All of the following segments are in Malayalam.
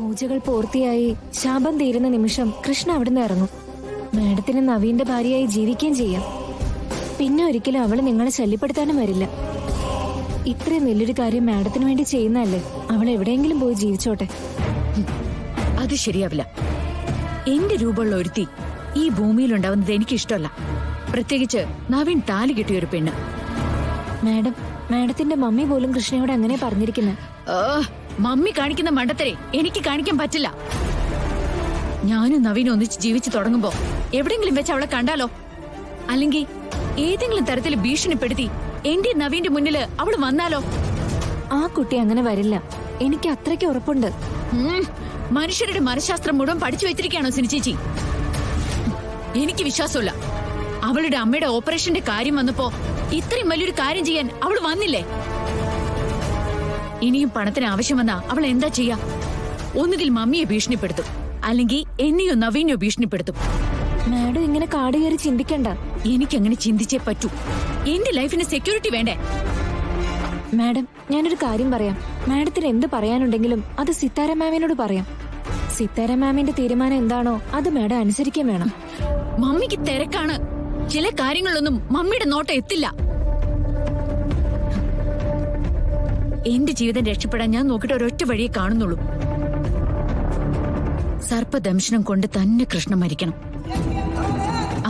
പൂജകൾ പൂർത്തിയായി ശാപം തീരുന്ന നിമിഷം കൃഷ്ണ അവിടുന്ന് ഇറങ്ങും. മാഡത്തിന് നവീന്റെ ഭാര്യയായി ജീവിക്കുകയും ചെയ്യാം. പിന്നെ ഒരിക്കലും അവള് നിങ്ങളെ ശല്യപ്പെടുത്താനും വരില്ല. ഇത്രയും വലിയൊരു കാര്യം മാഡത്തിന് വേണ്ടി ചെയ്യുന്നതല്ലേ, അവൾ എവിടെയെങ്കിലും പോയി ജീവിച്ചോട്ടെ. അത് ശരിയാവില്ല. എന്റെ രൂപമുള്ള ഒരുത്തി ഈ ഭൂമിയിലുണ്ടാവുന്നത് എനിക്കിഷ്ടമല്ല. പ്രത്യേകിച്ച് നവീൻ താലി കിട്ടിയൊരു പെണ്ണ്. മാഡത്തിന്റെ മമ്മി പോലും കൃഷ്ണയോട് അങ്ങനെ പറഞ്ഞിരിക്കുന്നത്. മമ്മി കാണിക്കുന്ന മണ്ടത്തരെ എനിക്ക് കാണിക്കാൻ പറ്റില്ല. ഞാനും നവീനും ഒന്നിച്ച് ജീവിച്ചു തുടങ്ങുമ്പോ എവിടെങ്കിലും വെച്ച് അവളെ കണ്ടാലോ, അല്ലെങ്കിൽ ഏതെങ്കിലും തരത്തിൽ ഭീഷണിപ്പെടുത്തി എന്റെ നവീന്റെ മുന്നില് അവള് വന്നാലോ? ആ കുട്ടി അങ്ങനെ വരില്ല, എനിക്ക് അത്രയ്ക്ക് ഉറപ്പുണ്ട്. മനുഷ്യരുടെ മനഃശാസ്ത്രം മുഴുവൻ പഠിച്ചു വെച്ചിരിക്കുകയാണോ സിനി ചേച്ചി? എനിക്ക് വിശ്വാസമില്ല. അവളുടെ അമ്മയുടെ ഓപ്പറേഷന്റെ കാര്യം വന്നപ്പോ ഇത്രയും വലിയൊരു കാര്യം ചെയ്യാൻ അവൾ വന്നില്ലേ? ഇനിയും പണത്തിന് ആവശ്യം വന്നാ അവൾ എന്താ ചെയ്യാ? ഒന്നുകിൽ മമ്മിയെ ഭീഷണിപ്പെടുത്തും, അല്ലെങ്കിൽ എന്നെയോ നവീനെയോ ഭീഷണിപ്പെടുത്തും. മാഡം ഇങ്ങനെ കാട് കയറി ചിന്തിക്കണ്ട. എനിക്കങ്ങനെ ചിന്തിച്ചേ പറ്റൂ. എന്റെ ലൈഫിന് സെക്യൂരിറ്റി വേണ്ടേ? മാഡം, ഞാനൊരു കാര്യം പറയാം. മാഡത്തിന് എന്ത് പറയാനുണ്ടെങ്കിലും അത് സിത്താര മാമിനോട് പറയാം. സിത്താര മാമിന്റെ തീരുമാനം എന്താണോ അത് മാഡം അനുസരിക്കാൻ വേണം. മമ്മിക്ക് തിരക്കാണ്. ചില കാര്യങ്ങളിലൊന്നും മമ്മിയുടെ നോട്ടം എത്തില്ല. എന്റെ ജീവിതം രക്ഷപ്പെടാൻ ഞാൻ നോക്കിയിട്ട് ഒരൊറ്റ വഴിയെ കാണുന്നുള്ളൂ. സർപ്പദംശനം കൊണ്ട് തന്നെ കൃഷ്ണ മരിക്കണം.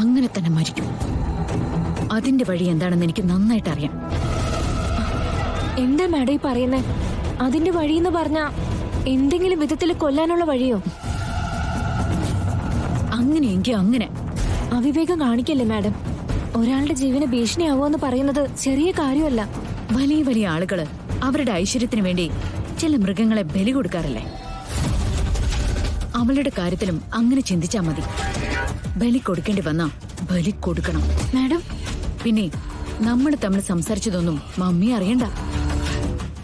അങ്ങനെ തന്നെ മരിക്കും. അതിന്റെ വഴി എന്താണെന്ന് എനിക്ക് നന്നായിട്ട് അറിയാം. എന്താ മാഡം ഈ പറയുന്നേ? അതിന്റെ വഴിയെന്ന് പറഞ്ഞാ എന്തെങ്കിലും വിധത്തിൽ കൊല്ലാനുള്ള വഴിയോ? അങ്ങനെയെങ്കിൽ അങ്ങനെ. അവിവേകം കാണിക്കല്ലേ മാഡം. ഒരാളുടെ ജീവന് ഭീഷണിയാവോന്ന് പറയുന്നത് ചെറിയ കാര്യമല്ല. വലിയ വലിയ ആളുകള് അവരുടെ ഐശ്വര്യത്തിന് വേണ്ടി ചില മൃഗങ്ങളെ ബലി കൊടുക്കാറില്ലേ? അവളുടെ കാര്യത്തിലും അങ്ങനെ ചിന്തിച്ചാ മതി. ബലി കൊടുക്കേണ്ടി വന്നാ ബലി കൊടുക്കണം. മാഡം, പിന്നെ നമ്മൾ തമ്മിൽ സംസാരിച്ചതൊന്നും മമ്മി അറിയണ്ട.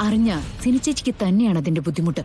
അറിഞ്ഞ സിനിച്ചേച്ചിക്ക് തന്നെയാണ് അതിന്റെ ബുദ്ധിമുട്ട്.